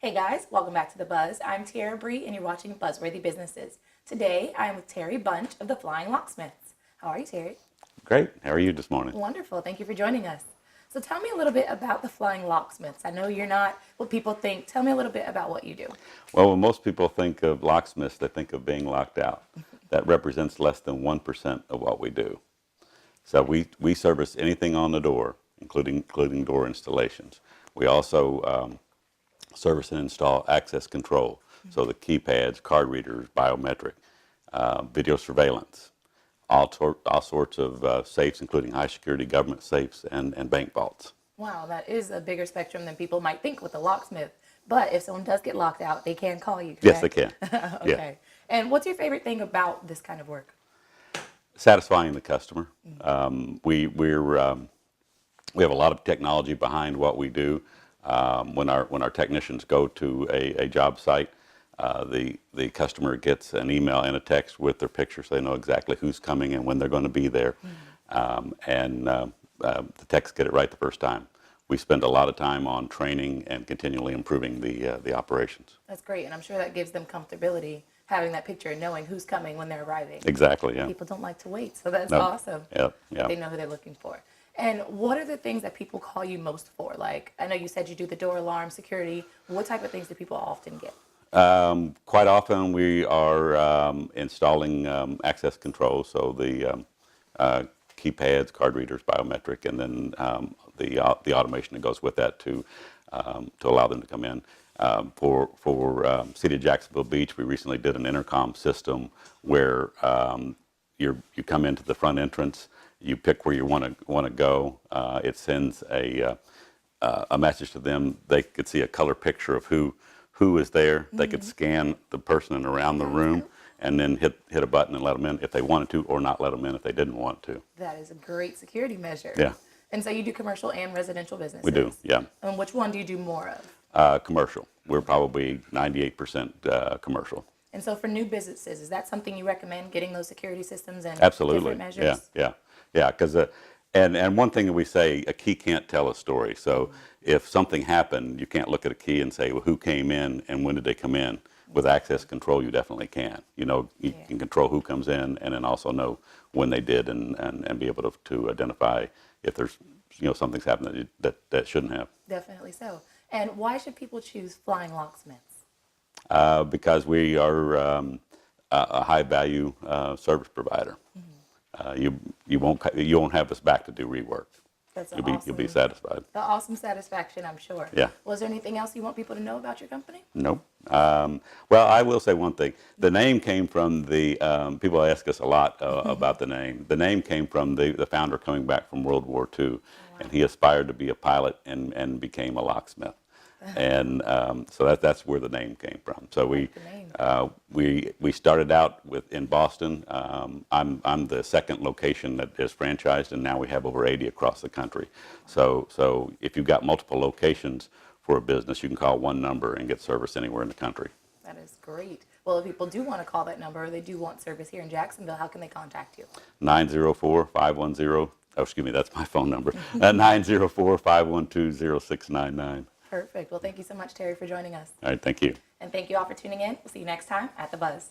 Hey guys, welcome back to The Buzz. I'm Tiara Bree and you're watching Buzzworthy Businesses. Today I am with Terry Bunch of the Flying Locksmiths. How are you, Terry? Great. How are you this morning? Wonderful. Thank you for joining us. So tell me a little bit about the Flying Locksmiths. I know you're not what people think. Tell me a little bit about what you do. Well, when most people think of locksmiths, they think of being locked out. That represents less than 1% of what we do. So we service anything on the door, including door installations. We also service and install access control, so the keypads, card readers, biometric, video surveillance, all sorts of safes, including high security government safes and bank vaults. Wow, that is a bigger spectrum than people might think with a locksmith. But if someone does get locked out, they can call you, correct? Yes, they can. Okay. Yeah. And what's your favorite thing about this kind of work? Satisfying the customer. We have a lot of technology behind what we do. When our technicians go to a job site, the customer gets an email and a text with their picture, so they know exactly who's coming and when they're going to be there. The techs get it right the first time. We spend a lot of time on training and continually improving the operations. That's great, and I'm sure that gives them comfortability, having that picture and knowing who's coming when they're arriving. Exactly, yeah. People don't like to wait, so that's No. awesome. Yeah, yeah. They know who they're looking for. And what are the things that people call you most for? Like, I know you said you do the door alarm, security. What type of things do people often get? Quite often we are installing access control, so the keypads, card readers, biometric, and then the automation that goes with that to allow them to come in. For City of Jacksonville Beach, we recently did an intercom system where you come into the front entrance, you pick where you want to go. It sends a message to them. They could see a color picture of who is there. They could scan the person around the room and then hit a button and let them in if they wanted to, or not let them in if they didn't want to. That is a great security measure. Yeah. And so you do commercial and residential businesses? We do, yeah. And which one do you do more of? Commercial. We're probably 98% commercial. And so for new businesses, is that something you recommend, getting those security systems and Absolutely. different measures? Yeah. Because and one thing that we say, a key can't tell a story. So if something happened, you can't look at a key and say, well, who came in and when did they come in? With access control, you definitely can. You know, you can control who comes in, and then also know when they did, and be able to identify if there's something's happened that shouldn't have. Definitely so. And why should people choose Flying Locksmiths? Because we are a high value service provider. You won't have us back to do rework. That's You'll be satisfied. The awesome satisfaction, I'm sure. Yeah. Was there anything else you want people to know about your company? Nope. Well, I will say one thing. The name came from the people ask us a lot about the name. The name came from the founder coming back from World War II, wow. And he aspired to be a pilot and became a locksmith. And so that's where the name came from. So we started out in Boston. I'm the second location that is franchised, and now we have over 80 across the country. So if you've got multiple locations for a business, you can call one number and get service anywhere in the country. That is great. Well, if people do want to call that number, or they do want service here in Jacksonville, how can they contact you? 904-510. Oh, excuse me, that's my phone number. 904-512-0699. Perfect. Well, thank you so much, Terry, for joining us. All right, thank you. And thank you all for tuning in. We'll see you next time at The Buzz.